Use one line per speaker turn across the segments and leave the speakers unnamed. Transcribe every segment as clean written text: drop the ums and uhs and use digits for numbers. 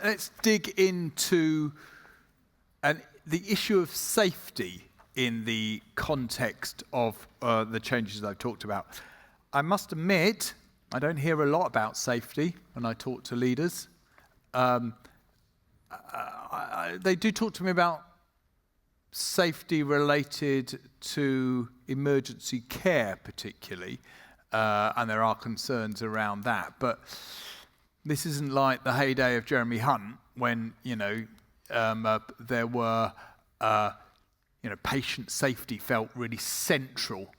Let's dig into the issue of safety in the context of the changes I've talked about. I must admit, I don't hear a lot about safety when I talk to leaders. They do talk to me about safety related to emergency care particularly, and there are concerns around that. But this isn't like the heyday of Jeremy Hunt when, there were, patient safety felt really central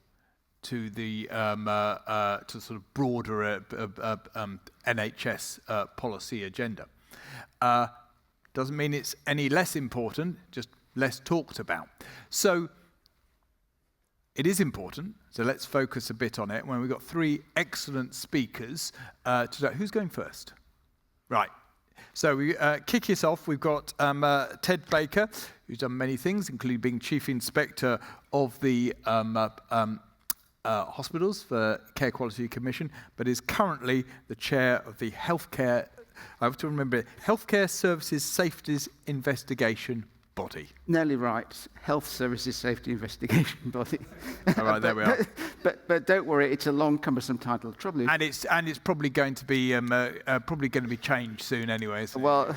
to the to sort of broader NHS policy agenda. Doesn't mean it's any less important, just less talked about. So it is important, so let's focus a bit on it. When we've got three excellent speakers today. Who's going first? Right. So we kick us off. We've got Ted Baker, who's done many things, including being Chief Inspector of the Hospitals for Care Quality Commission, but is currently the Chair of the Healthcare Services Safeties Investigation Body.
Nearly right. Health Services Safety Investigation Body.
All right, there we are.
But don't worry, it's a long, cumbersome title. Trouble is,
and it's probably going to be changed soon, anyway. So.
Well,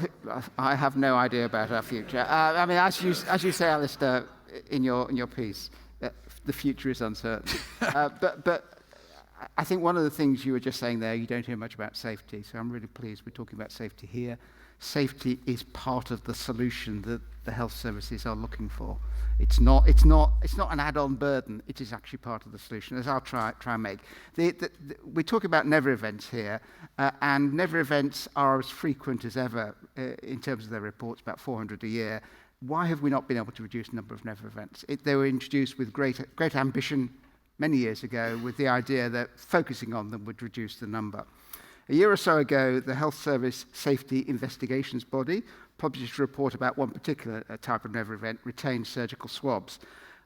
I have no idea about our future. As you say, Alistair, in your piece, the future is uncertain. But I think one of the things you were just saying there, you don't hear much about safety. So I'm really pleased we're talking about safety here. Safety is part of the solution that the health services are looking for. It's not an add-on burden. It is actually part of the solution, as I'll try and make. We're talking about Never Events here, and Never Events are as frequent as ever in terms of their reports, about 400 a year. Why have we not been able to reduce the number of Never Events? They were introduced with great ambition many years ago, with the idea that focusing on them would reduce the number. A year or so ago, the Health Service Safety Investigations Body published a report about one particular type of never event, retained surgical swabs.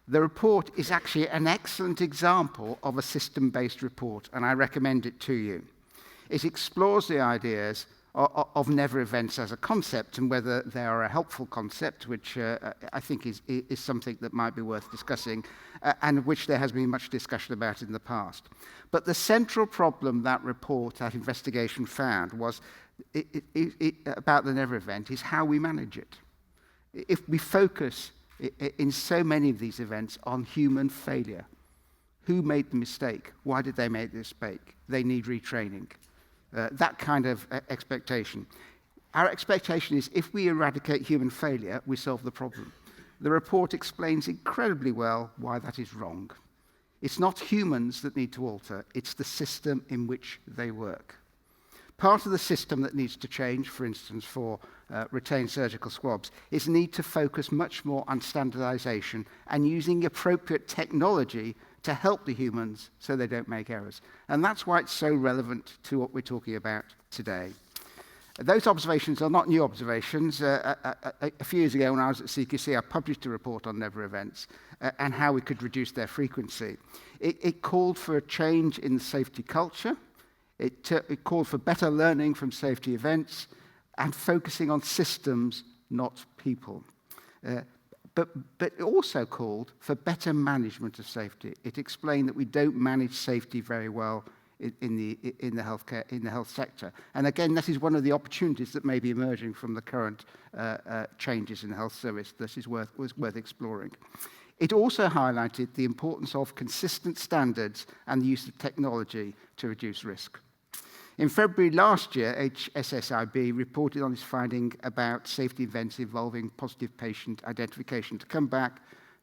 The report is actually an excellent example of a system-based report, and I recommend it to you. It explores the ideas of never events as a concept and whether they are a helpful concept, which I think is something that might be worth discussing, and which there has been much discussion about in the past. But the central problem that investigation found was about the never event is how we manage it. If we focus in so many of these events on human failure, who made the mistake? Why did they make the mistake? They need retraining. That kind of expectation. Our expectation is if we eradicate human failure, we solve the problem. The report explains incredibly well why that is wrong. It's not humans that need to alter, it's the system in which they work. Part of the system that needs to change, for instance, for retained surgical swabs, is the need to focus much more on standardization and using appropriate technology to help the humans so they don't make errors. And that's why it's so relevant to what we're talking about today. Those observations are not new observations. A few years ago when I was at CQC, I published a report on never events and how we could reduce their frequency. It called for a change in the safety culture. It called for better learning from safety events and focusing on systems, not people. But it also called for better management of safety. It explained that we don't manage safety very well in the health sector. And again, that is one of the opportunities that may be emerging from the current changes in the health service that was worth exploring. It also highlighted the importance of consistent standards and the use of technology to reduce risk. In February last year, HSSIB reported on its finding about safety events involving positive patient identification, to come back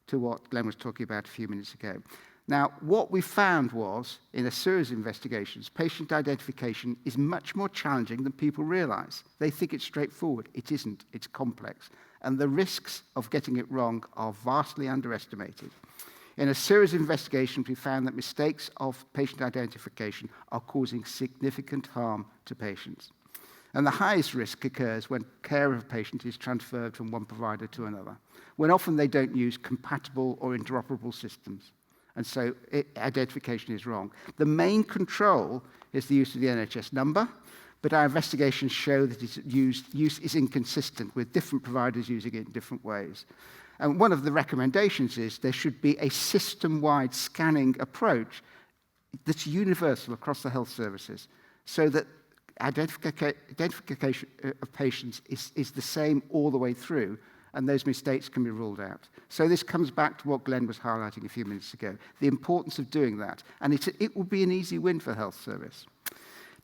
to what Glenn was talking about a few minutes ago. Now, what we found was, in a series of investigations, patient identification is much more challenging than people realize. They think it's straightforward. It isn't. It's complex. And the risks of getting it wrong are vastly underestimated. In a series of investigations, we found that mistakes of patient identification are causing significant harm to patients. And the highest risk occurs when care of a patient is transferred from one provider to another, when often they don't use compatible or interoperable systems. And so identification is wrong. The main control is the use of the NHS number, but our investigations show that its use is inconsistent, with different providers using it in different ways. And one of the recommendations is there should be a system-wide scanning approach that's universal across the health services, so that identification of patients is the same all the way through, and those mistakes can be ruled out. So this comes back to what Glenn was highlighting a few minutes ago, the importance of doing that. And it will be an easy win for the health service.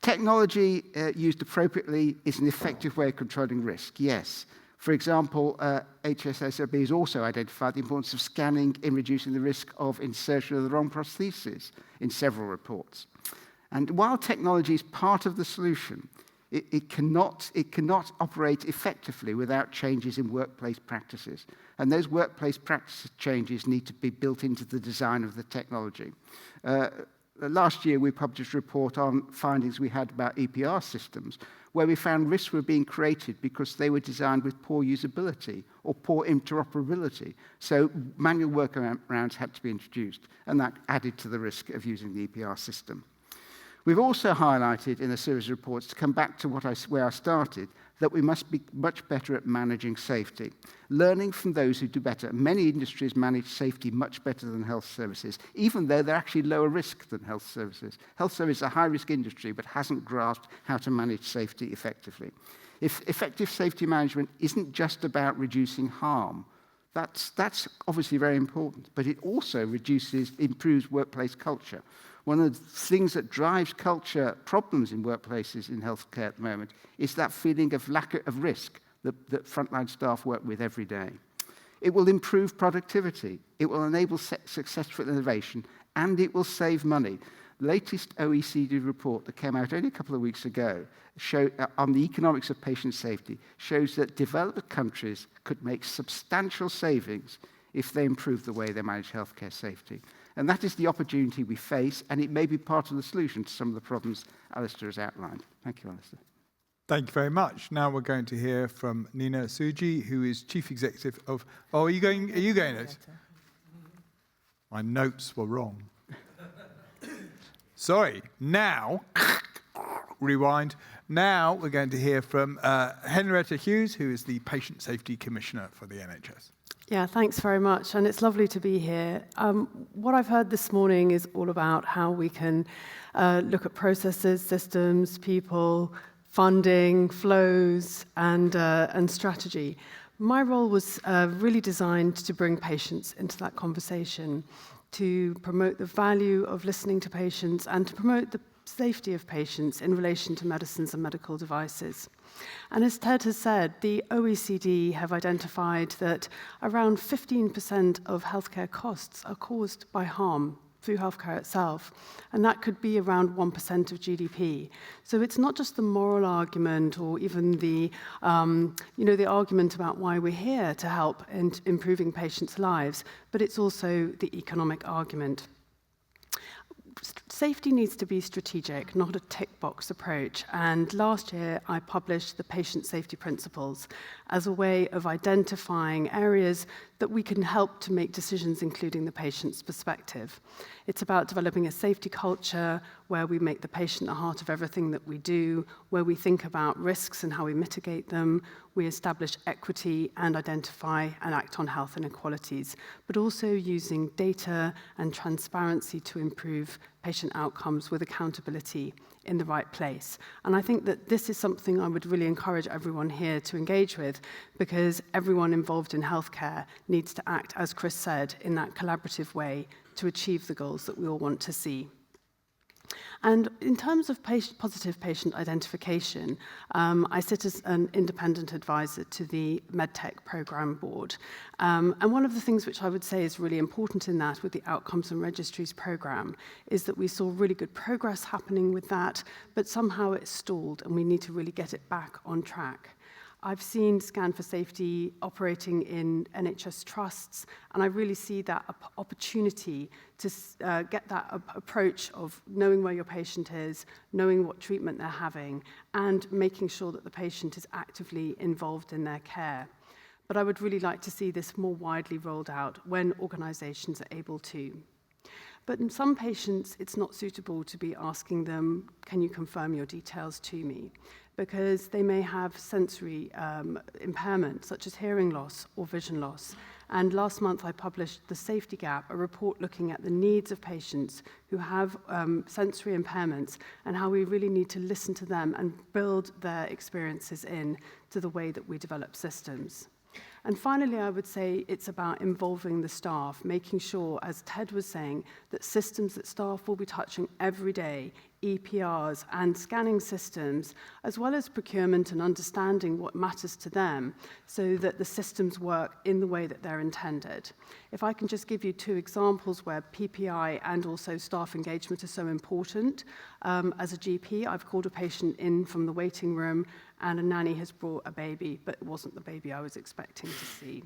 Technology used appropriately is an effective way of controlling risk, yes. For example, HSSOB has also identified the importance of scanning in reducing the risk of insertion of the wrong prosthesis in several reports. And while technology is part of the solution, it cannot operate effectively without changes in workplace practices. And those workplace practice changes need to be built into the design of the technology. Last year, we published a report on findings we had about EPR systems, where we found risks were being created because they were designed with poor usability or poor interoperability. So manual workarounds had to be introduced, and that added to the risk of using the EPR system. We've also highlighted in a series of reports, to come back to where I started, that we must be much better at managing safety. Learning from those who do better. Many industries manage safety much better than health services, even though they're actually lower risk than health services. Health services is a high-risk industry, but hasn't grasped how to manage safety effectively. If effective safety management isn't just about reducing harm, that's obviously very important, but it also improves workplace culture. One of the things that drives culture problems in workplaces in healthcare at the moment is that feeling of lack of risk that frontline staff work with every day. It will improve productivity, it will enable successful innovation, and it will save money. The latest OECD report that came out only a couple of weeks ago on the economics of patient safety shows that developed countries could make substantial savings if they improve the way they manage healthcare safety. And that is the opportunity we face, and it may be part of the solution to some of the problems Alistair has outlined. Thank you, Alistair.
Thank you very much. Now we're going to hear from Nina Suji, who is Chief Executive of... Oh, are you going it? My notes were wrong. Sorry. Now, rewind. Now we're going to hear from Henrietta Hughes, who is the Patient Safety Commissioner for the NHS.
Yeah, thanks very much, and it's lovely to be here. What I've heard this morning is all about how we can look at processes, systems, people, funding, flows, and strategy. My role was really designed to bring patients into that conversation, to promote the value of listening to patients and to promote the safety of patients in relation to medicines and medical devices. And as Ted has said, the OECD have identified that around 15% of healthcare costs are caused by harm through healthcare itself, and that could be around 1% of GDP. So it's not just the moral argument or even the argument about why we're here to help in improving patients' lives, but it's also the economic argument. Safety needs to be strategic, not a tick-box approach. And last year, I published the Patient Safety Principles as a way of identifying areas that we can help to make decisions, including the patient's perspective. It's about developing a safety culture where we make the patient the heart of everything that we do, where we think about risks and how we mitigate them, we establish equity and identify and act on health inequalities, but also using data and transparency to improve patient outcomes with accountability in the right place. And I think that this is something I would really encourage everyone here to engage with, because everyone involved in healthcare needs to act, as Chris said, in that collaborative way to achieve the goals that we all want to see. And in terms of positive patient identification, I sit as an independent advisor to the MedTech Programme Board. And one of the things which I would say is really important in that with the Outcomes and Registries Programme is that we saw really good progress happening with that, but somehow it stalled and we need to really get it back on track. I've seen Scan for Safety operating in NHS trusts, and I really see that opportunity to get that approach of knowing where your patient is, knowing what treatment they're having, and making sure that the patient is actively involved in their care. But I would really like to see this more widely rolled out when organisations are able to. But in some patients, it's not suitable to be asking them, can you confirm your details to me? Because they may have sensory impairment, such as hearing loss or vision loss. And last month, I published The Safety Gap, a report looking at the needs of patients who have sensory impairments and how we really need to listen to them and build their experiences in to the way that we develop systems. And finally, I would say it's about involving the staff, making sure, as Ted was saying, that systems that staff will be touching every day, EPRs and scanning systems, as well as procurement and understanding what matters to them so that the systems work in the way that they're intended. If I can just give you 2 examples where PPI and also staff engagement are so important. As a GP, I've called a patient in from the waiting room and a nanny has brought a baby, but it wasn't the baby I was expecting to see.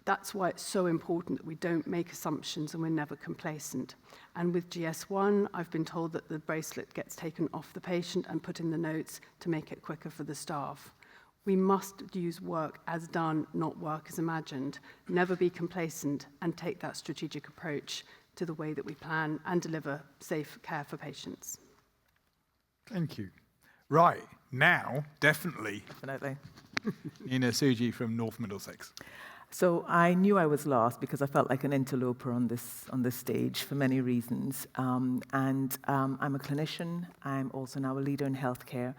That's why it's so important that we don't make assumptions and we're never complacent. And with GS1, I've been told that the bracelet gets taken off the patient and put in the notes to make it quicker for the staff. We must use work as done, not work as imagined. Never be complacent and take that strategic approach to the way that we plan and deliver safe care for patients.
Thank you. Right, now, definitely,
Definitely.
Nina Suji from North Middlesex.
So I knew I was last because I felt like an interloper on this stage for many reasons. I'm a clinician. I'm also now a leader in healthcare.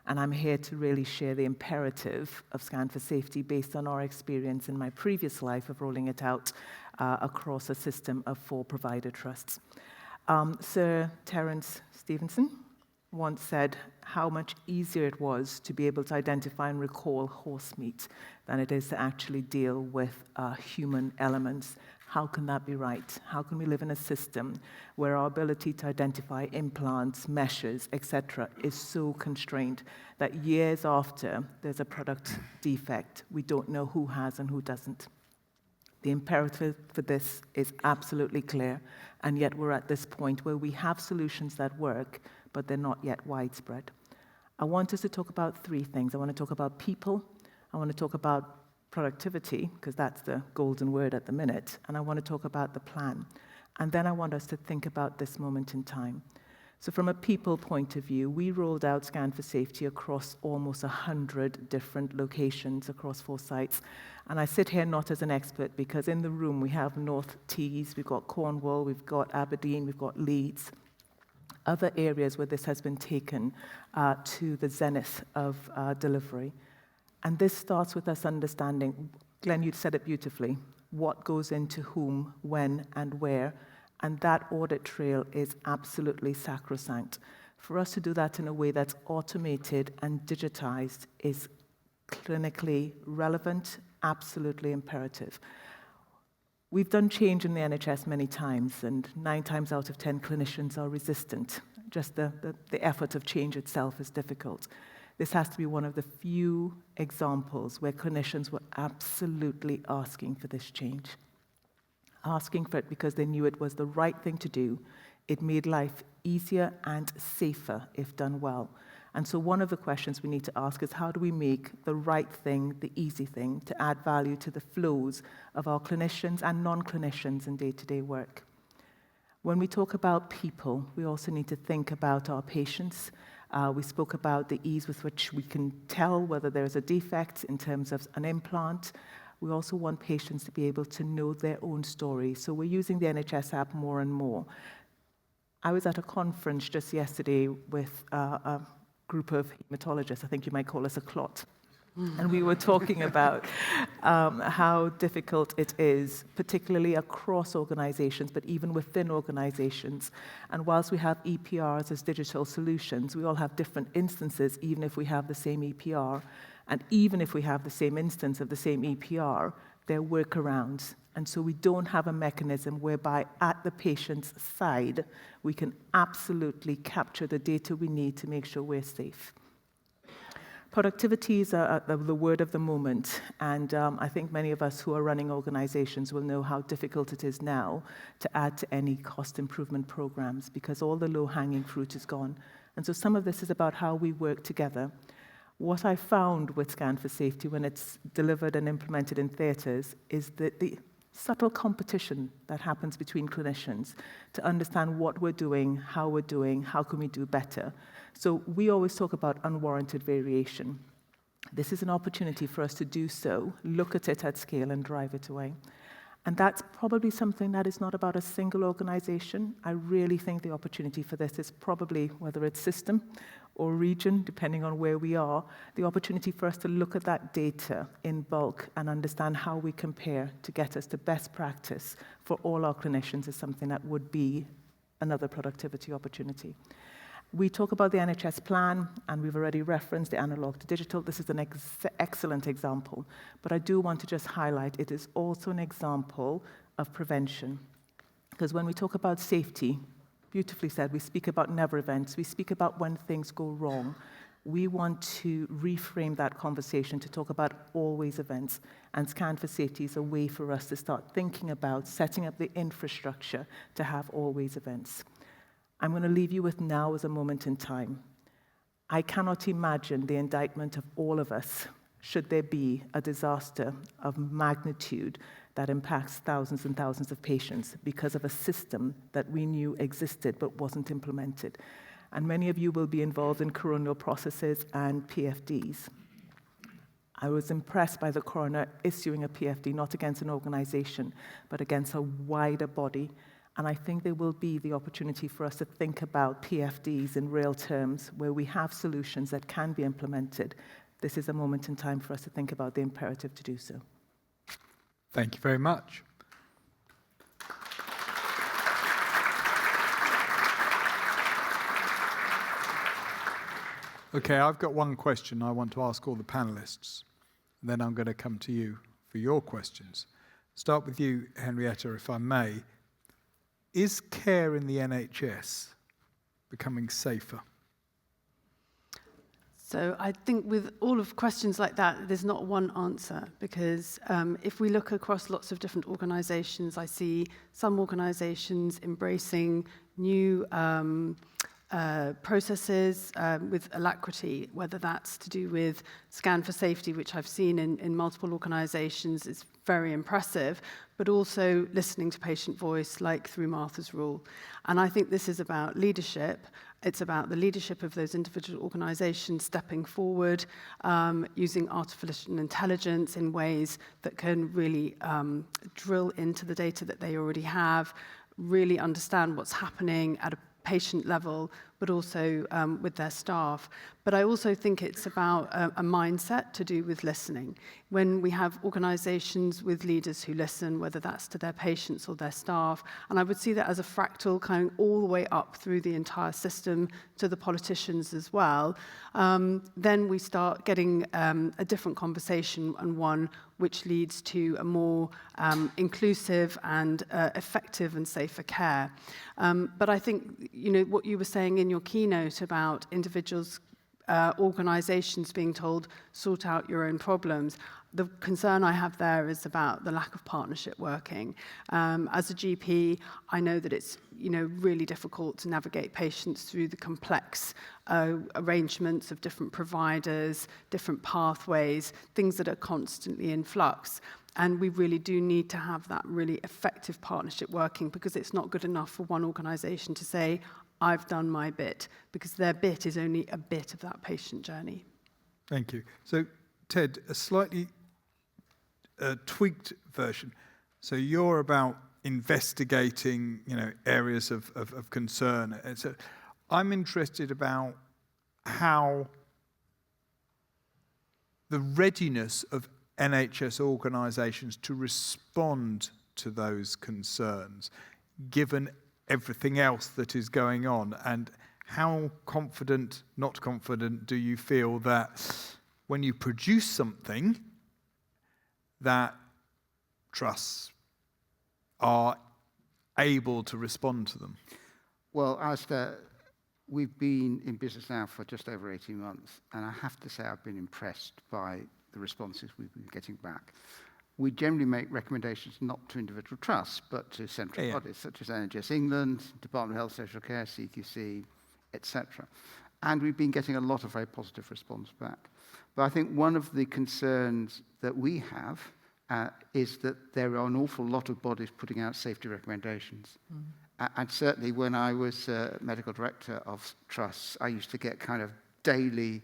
And I'm here to really share the imperative of Scan for Safety based on our experience in my previous life of rolling it out across a system of 4 provider trusts. Sir Terence Stevenson once said how much easier it was to be able to identify and recall horse meat than it is to actually deal with human elements. How can that be right? How can we live in a system where our ability to identify implants, meshes, etc. is so constrained that years after there's a product defect, we don't know who has and who doesn't? The imperative for this is absolutely clear, and yet we're at this point where we have solutions that work, but they're not yet widespread. I want us to talk about 3 things. I want to talk about people, I want to talk about productivity, because that's the golden word at the minute, and I want to talk about the plan. And then I want us to think about this moment in time. So from a people point of view, we rolled out Scan for Safety across almost 100 different locations across 4 sites. And I sit here not as an expert, because in the room we have North Tees, we've got Cornwall, we've got Aberdeen, we've got Leeds, other areas where this has been taken to the zenith of delivery. And this starts with us understanding, Glenn, you said it beautifully, what goes into whom, when, and where, and that audit trail is absolutely sacrosanct. For us to do that in a way that's automated and digitized is clinically relevant, absolutely imperative. We've done change in the NHS many times, and 9 times out of 10 clinicians are resistant. Just the effort of change itself is difficult. This has to be one of the few examples where clinicians were absolutely asking for this change. Asking for it because they knew it was the right thing to do. It made life easier and safer if done well. And so one of the questions we need to ask is, how do we make the right thing, the easy thing, to add value to the flows of our clinicians and non-clinicians in day-to-day work? When we talk about people, we also need to think about our patients. We spoke about the ease with which we can tell whether there's a defect in terms of an implant. We also want patients to be able to know their own story. So we're using the NHS app more and more. I was at a conference just yesterday with a group of hematologists. I think you might call us a clot. And we were talking about how difficult it is, particularly across organizations, but even within organizations. And whilst we have EPRs as digital solutions, we all have different instances, even if we have the same EPR. And even if we have the same instance of the same EPR, there are workarounds. And so we don't have a mechanism whereby at the patient's side, we can absolutely capture the data we need to make sure we're safe. Productivity is the word of the moment, and I think many of us who are running organizations will know how difficult it is now to add to any cost improvement programs because all the low-hanging fruit is gone. And so some of this is about how we work together. What I found with Scan for Safety when it's delivered and implemented in theatres is that subtle competition that happens between clinicians to understand what we're doing, how can we do better. So we always talk about unwarranted variation. This is an opportunity for us to do so, look at it at scale and drive it away. And that's probably something that is not about a single organization. I really think the opportunity for this is probably, whether it's system or region, depending on where we are, the opportunity for us to look at that data in bulk and understand how we compare to get us to best practice for all our clinicians is something that would be another productivity opportunity. We talk about the NHS plan, and we've already referenced the analog to digital. This is an excellent example, but I do want to just highlight it is also an example of prevention. Because when we talk about safety, beautifully said, we speak about never events, we speak about when things go wrong. We want to reframe that conversation to talk about always events, and Scan for Safety is a way for us to start thinking about setting up the infrastructure to have always events. I'm going to leave you with now as a moment in time. I cannot imagine the indictment of all of us should there be a disaster of magnitude that impacts thousands and thousands of patients because of a system that we knew existed but wasn't implemented. And many of you will be involved in coronial processes and PFDs. I was impressed by the coroner issuing a PFD, not against an organization, but against a wider body. And I think there will be the opportunity for us to think about PFDs in real terms where we have solutions that can be implemented. This is a moment in time for us to think about the imperative to do so.
Thank you very much. Okay, I've got one question I want to ask all the panelists. And then I'm going to come to you for your questions. Start with you, Henrietta, if I may. Is care in the NHS becoming safer?
So I think with all of questions like that, there's not one answer, because if we look across lots of different organisations, I see some organisations embracing new processes with alacrity, whether that's to do with Scan for Safety, which I've seen in multiple organisations, is very impressive, but also listening to patient voice, like through Martha's Rule. And I think this is about leadership. It's about the leadership of those individual organisations stepping forward, using artificial intelligence in ways that can really drill into the data that they already have, really understand what's happening at a patient level, but also with their staff. But I also think it's about a mindset to do with listening. When we have organisations with leaders who listen, whether that's to their patients or their staff, and I would see that as a fractal going all the way up through the entire system to the politicians as well, then we start getting a different conversation, and one which leads to a more inclusive and effective and safer care. But I think, what you were saying in your keynote about individuals, organisations being told, sort out your own problems. The concern I have there is about the lack of partnership working. As a GP, I know that it's really difficult to navigate patients through the complex arrangements of different providers, different pathways, things that are constantly in flux. And we really do need to have that really effective partnership working, because it's not good enough for one organisation to say, I've done my bit, because their bit is only a bit of that patient journey.
Thank you. So, Ted, a slightly tweaked version. So you're about investigating, areas of concern. And so I'm interested about how the readiness of NHS organisations to respond to those concerns, given everything else that is going on, and how confident, not confident, do you feel that when you produce something that trusts are able to respond to them?
Well, Alistair, we've been in business now for just over 18 months, and I have to say I've been impressed by the responses we've been getting back. We generally make recommendations not to individual trusts, but to central bodies, such as NHS England, Department of Health Social Care, CQC, etc. And we've been getting a lot of very positive response back. But I think one of the concerns that we have, is that there are an awful lot of bodies putting out safety recommendations. And certainly when I was medical director of trusts, I used to get kind of daily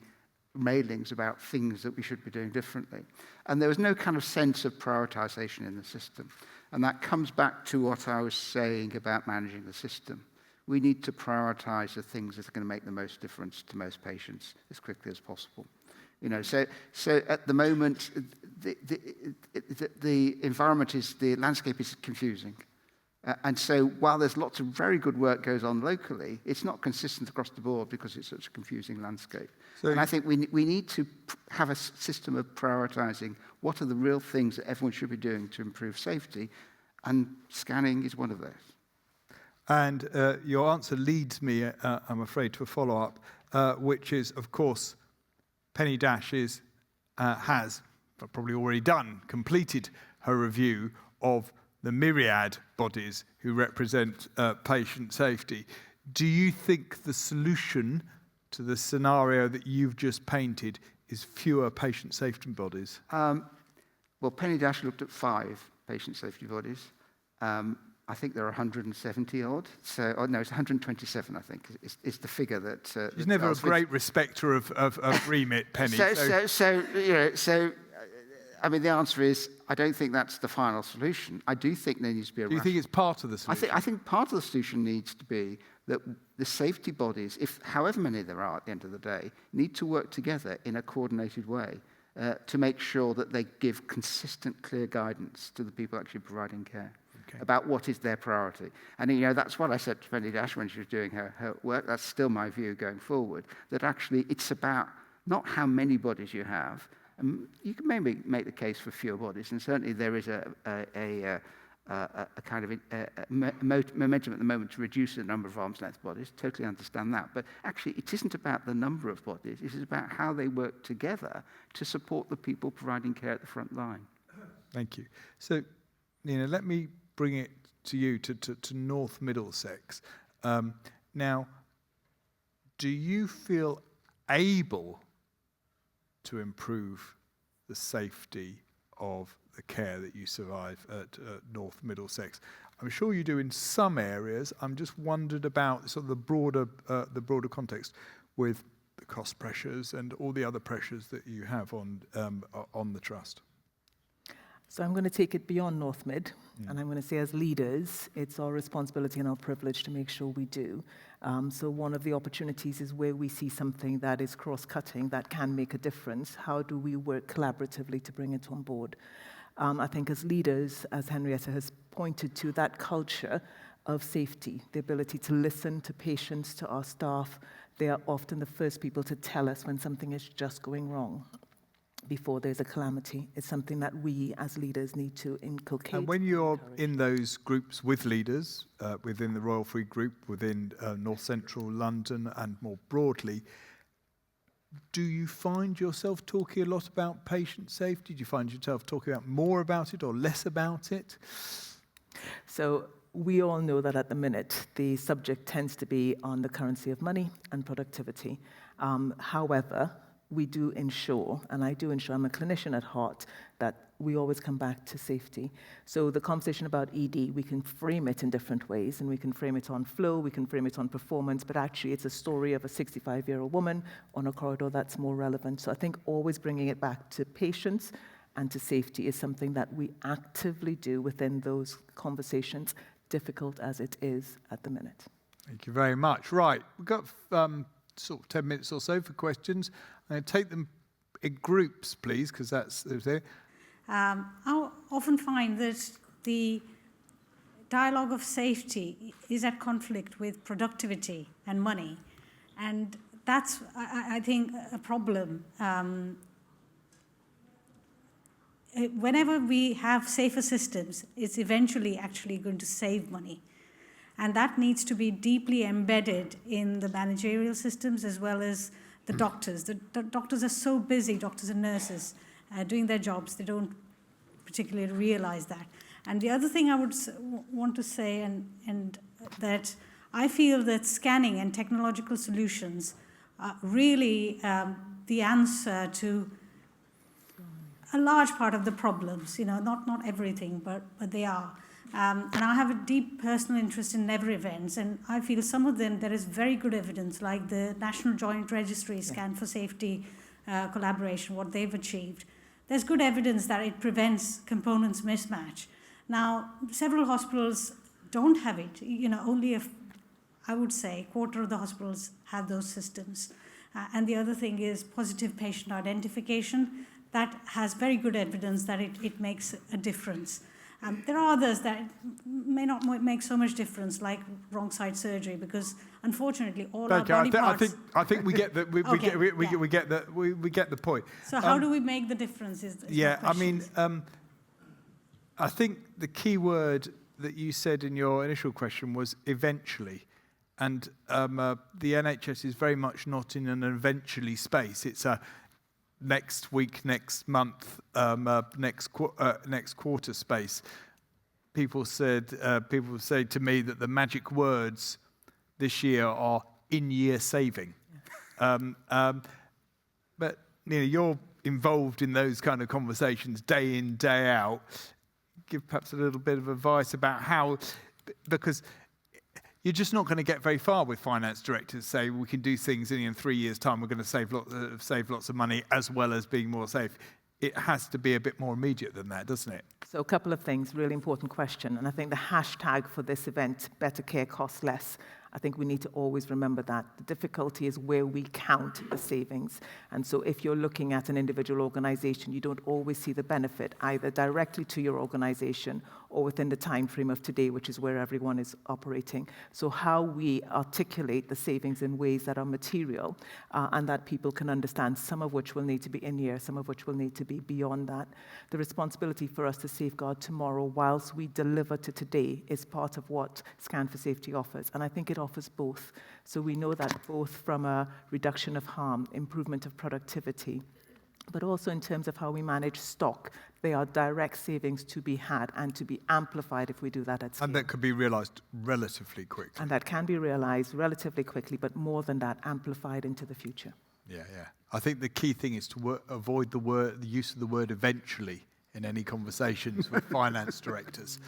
mailings about things that we should be doing differently. And there was no kind of sense of prioritization in the system. And that comes back to what I was saying about managing the system. We need to prioritize the things that are going to make the most difference to most patients as quickly as possible. You know, so at the moment, the environment the landscape is confusing. And so while there's lots of very good work goes on locally, it's not consistent across the board because it's such a confusing landscape. So, and I think we need to have a system of prioritizing what are the real things that everyone should be doing to improve safety, and scanning is one of those.
And your answer leads me, I'm afraid, to a follow-up, which is, of course, Penny Dash has probably already completed her review of the myriad bodies who represent patient safety. Do you think the solution to the scenario that you've just painted is fewer patient safety bodies?
Well, Penny Dash looked at 5 patient safety bodies. I think there are 170 odd. So, no, it's 127, I think, is the figure that...
She's never a great respecter of remit, Penny.
I mean, the answer is, I don't think that's the final solution. I do think there needs to be a...
Do you think it's part of the solution?
I think part of the solution needs to be that the safety bodies, however many there are at the end of the day, need to work together in a coordinated way to make sure that they give consistent, clear guidance to the people actually providing care about what is their priority. And, you know, that's what I said to Penny Dash when she was doing her work. That's still my view going forward, that actually it's about not how many bodies you have. You can maybe make the case for fewer bodies, and certainly there is a kind of momentum at the moment to reduce the number of arm's length bodies. Totally understand that. But actually, it isn't about the number of bodies. It is about how they work together to support the people providing care at the front line.
Thank you. So, Nina, let me bring it to you, to North Middlesex. Now, do you feel able to improve the safety of the care that you survive at North Middlesex? I'm sure you do in some areas. I'm just wondered about sort of the broader context with the cost pressures and all the other pressures that you have on the trust.
So I'm going to take it beyond North Mid, and I'm going to say as leaders, it's our responsibility and our privilege to make sure we do. So one of the opportunities is where we see something that is cross-cutting, that can make a difference. How do we work collaboratively to bring it on board? I think as leaders, as Henrietta has pointed to, that culture of safety, the ability to listen to patients, to our staff, they are often the first people to tell us when something is just going wrong before there's a calamity. It's something that we as leaders need to inculcate.
And when you're in those groups with leaders, within the Royal Free Group, within North Central London and more broadly, do you find yourself talking a lot about patient safety? Do you find yourself talking more about it or less about it?
So we all know that at the minute, the subject tends to be on the currency of money and productivity. However, we do ensure, and I do ensure, I'm a clinician at heart, that we always come back to safety. So the conversation about ED, we can frame it in different ways, and we can frame it on flow, we can frame it on performance, but actually it's a story of a 65-year-old woman on a corridor that's more relevant. So I think always bringing it back to patients and to safety is something that we actively do within those conversations, difficult as it is at the minute.
Thank you very much. Right, we've got sort of 10 minutes or so for questions. I'm going to take them in groups, please, because that's there.
I often find that the dialogue of safety is at conflict with productivity and money. And that's, I think, a problem. Whenever we have safer systems, it's eventually actually going to save money. And that needs to be deeply embedded in the managerial systems as well as the doctors. The doctors are so busy, doctors and nurses, doing their jobs, they don't particularly realize that. And the other thing I would want to say, and that I feel that scanning and technological solutions are really the answer to a large part of the problems, not everything, but they are. And I have a deep personal interest in Never Events, and I feel some of them, there is very good evidence, like the National Joint Registry Scan for Safety collaboration, what they've achieved. There's good evidence that it prevents components mismatch. Now, several hospitals don't have it. Only I would say, quarter of the hospitals have those systems. And the other thing is positive patient identification. That has very good evidence that it makes a difference. There are others that may not make so much difference, like wrong side surgery, because unfortunately all our body parts.
I think we get the we get the point.
So how do we make the difference?
I think the key word that you said in your initial question was eventually, and the NHS is very much not in an eventually space. It's a next week, next month, next quarter space. People say to me that the magic words this year are in-year saving. But you're involved in those kind of conversations day in, day out. Give perhaps a little bit of advice about how, because you're just not going to get very far with finance directors say we can do things in 3 years' time, we're going to save lots of money as well as being more safe. It has to be a bit more immediate than that, doesn't it?
So a couple of things, really important question. And I think the hashtag for this event, better care costs less, I think we need to always remember that. The difficulty is where we count the savings. And so if you're looking at an individual organization, you don't always see the benefit either directly to your organization or within the time frame of today, which is where everyone is operating. So how we articulate the savings in ways that are material and that people can understand, some of which will need to be in year, some of which will need to be beyond that. The responsibility for us to safeguard tomorrow whilst we deliver to today is part of what Scan for Safety offers. And I think it offers both. So we know that both from a reduction of harm, improvement of productivity, but also in terms of how we manage stock, they are direct savings to be had and to be amplified if we do that at scale.
And that could be realised relatively quickly.
And that can be realised relatively quickly, but more than that, amplified into the future.
Yeah. I think the key thing is to avoid the use of the word eventually in any conversations with finance directors.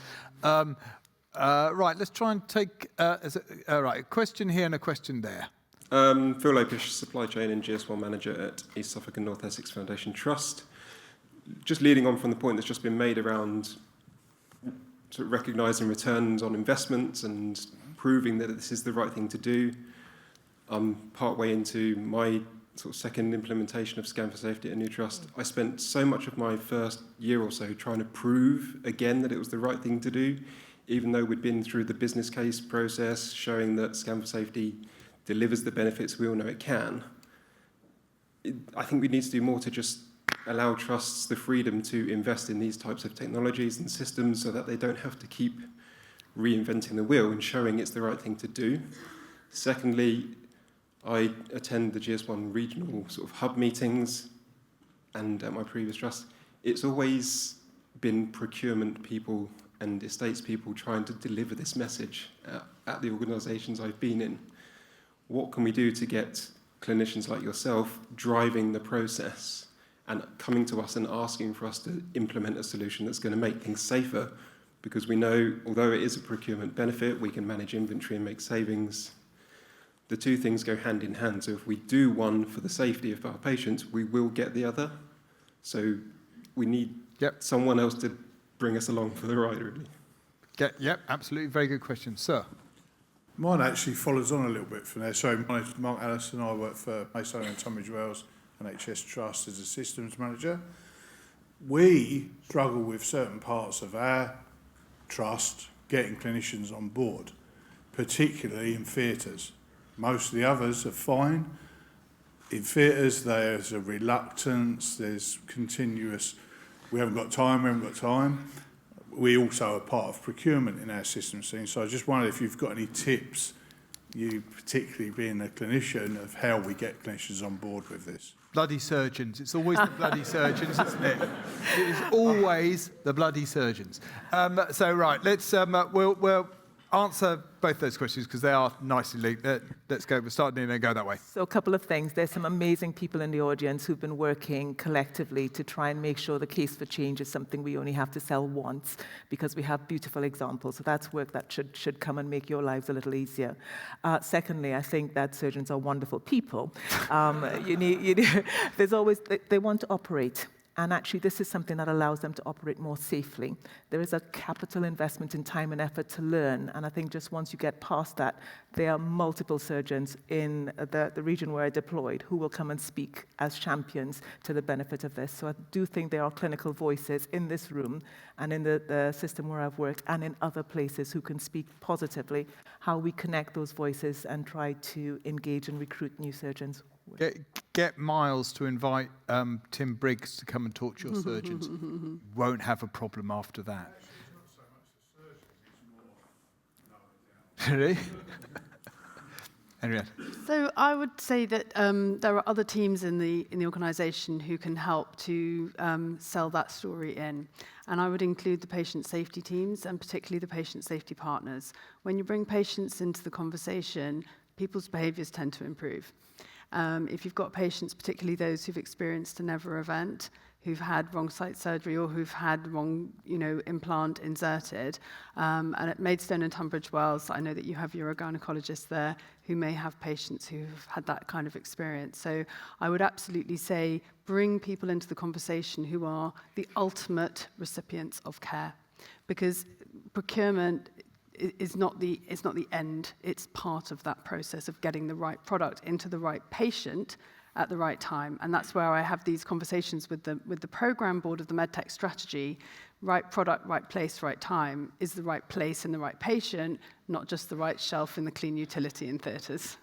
Right, let's try and take a question here and a question there.
Phil Lopish, Supply Chain and GS1 Manager at East Suffolk and North Essex Foundation Trust. Just leading on from the point that's just been made around sort of recognising returns on investments and proving that this is the right thing to do. I'm partway into my sort of second implementation of Scan for Safety at a new trust. I spent so much of my first year or so trying to prove again that it was the right thing to do, even though we'd been through the business case process showing that Scan for Safety delivers the benefits we all know it can. I think we need to do more to just allow trusts the freedom to invest in these types of technologies and systems so that they don't have to keep reinventing the wheel and showing it's the right thing to do. Secondly, I attend the GS1 regional sort of hub meetings, and at my previous trust, it's always been procurement people and estates people trying to deliver this message at the organisations I've been in. What can we do to get clinicians like yourself driving the process and coming to us and asking for us to implement a solution that's going to make things safer? Because we know, although it is a procurement benefit, we can manage inventory and make savings. The two things go hand in hand. So if we do one for the safety of our patients, we will get the other. So we need someone else to bring us along for the ride, really.
Yep, absolutely. Very good question. Sir?
Mine actually follows on a little bit from there. So my name's Mark Allison. I work for Mason and Tunbridge Wells NHS Trust as a systems manager. We struggle with certain parts of our trust getting clinicians on board, particularly in theatres. Most of the others are fine. In theatres, there's a reluctance, there's continuous, we haven't got time. We also are part of procurement in our systems team, so I just wondered if you've got any tips, you particularly being a clinician, of how we get clinicians on board with this.
Bloody surgeons. It's always the bloody surgeons, isn't it? It is always the bloody surgeons. So right, let's answer both those questions because they are nicely linked. Let's go. We'll start and then go that way.
So a couple of things. There's some amazing people in the audience who've been working collectively to try and make sure the case for change is something we only have to sell once, because we have beautiful examples. So that's work that should come and make your lives a little easier. Secondly, I think that surgeons are wonderful people. There's always, they want to operate. And actually, this is something that allows them to operate more safely. There is a capital investment in time and effort to learn. And I think just once you get past that, there are multiple surgeons in the region where I deployed who will come and speak as champions to the benefit of this. So I do think there are clinical voices in this room and in the system where I've worked and in other places who can speak positively, how we connect those voices and try to engage and recruit new surgeons.
Get Miles to invite Tim Briggs to come and talk to your surgeons. Won't have a problem after that. Really? Henriette.
So I would say that there are other teams in the organisation who can help to sell that story in. And I would include the patient safety teams and particularly the patient safety partners. When you bring patients into the conversation, people's behaviours tend to improve. If you've got patients, particularly those who've experienced a never event, who've had wrong site surgery or who've had wrong, implant inserted, and at Maidstone and Tunbridge Wells, I know that you have urogynecologists there who may have patients who've had that kind of experience. So I would absolutely say bring people into the conversation who are the ultimate recipients of care, because procurement is not the end. It's part of that process of getting the right product into the right patient at the right time. And that's where I have these conversations with the program board of the MedTech strategy. Right product, right place, right time is the right place in the right patient, not just the right shelf in the clean utility in theatres.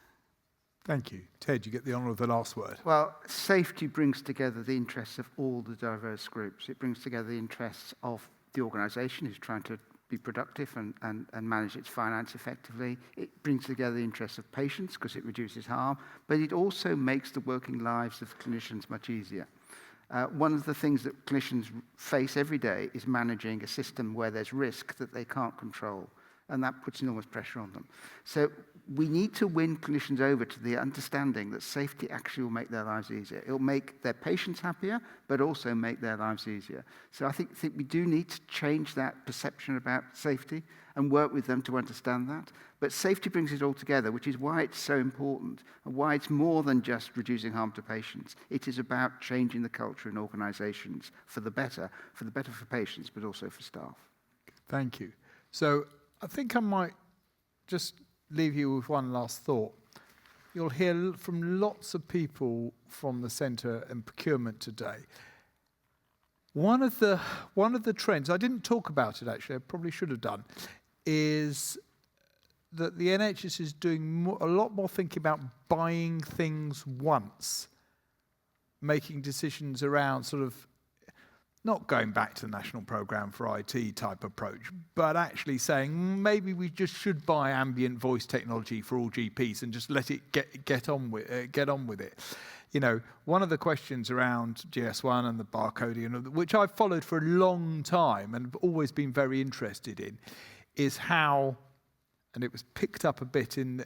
Thank you. Ted, you get the honour of the last word.
Well, safety brings together the interests of all the diverse groups. It brings together the interests of the organisation who's trying to be productive and manage its finance effectively. It brings together the interests of patients because it reduces harm, but it also makes the working lives of clinicians much easier. One of the things that clinicians face every day is managing a system where there's risk that they can't control, and that puts enormous pressure on them. So we need to win clinicians over to the understanding that safety actually will make their lives easier. It'll make their patients happier, but also make their lives easier. So I think we do need to change that perception about safety and work with them to understand that. But safety brings it all together, which is why it's so important and why it's more than just reducing harm to patients. It is about changing the culture in organisations for the better for patients, but also for staff.
Thank you. So I think I might just leave you with one last thought. You'll hear from lots of people from the centre and procurement today. One of the trends, I didn't talk about it actually, I probably should have done, is that the NHS is doing a lot more thinking about buying things once, making decisions around sort of not going back to the National Programme for IT type approach, but actually saying maybe we just should buy ambient voice technology for all GPs and just let it get on with it. One of the questions around GS1 and the barcoding, which I've followed for a long time and always been very interested in, is how, and it was picked up a bit in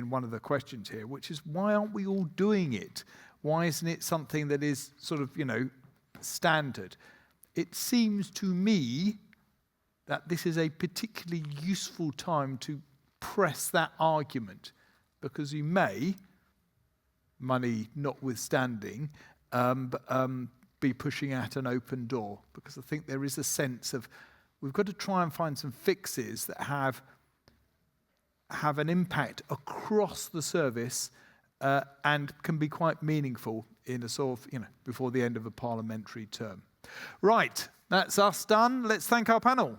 one of the questions here, which is why aren't we all doing it? Why isn't it something that is sort of, standard? It seems to me that this is a particularly useful time to press that argument, because you may, money notwithstanding, be pushing at an open door, because I think there is a sense of we've got to try and find some fixes that have an impact across the service and can be quite meaningful in a sort of, before the end of a parliamentary term. Right, that's us done. Let's thank our panel.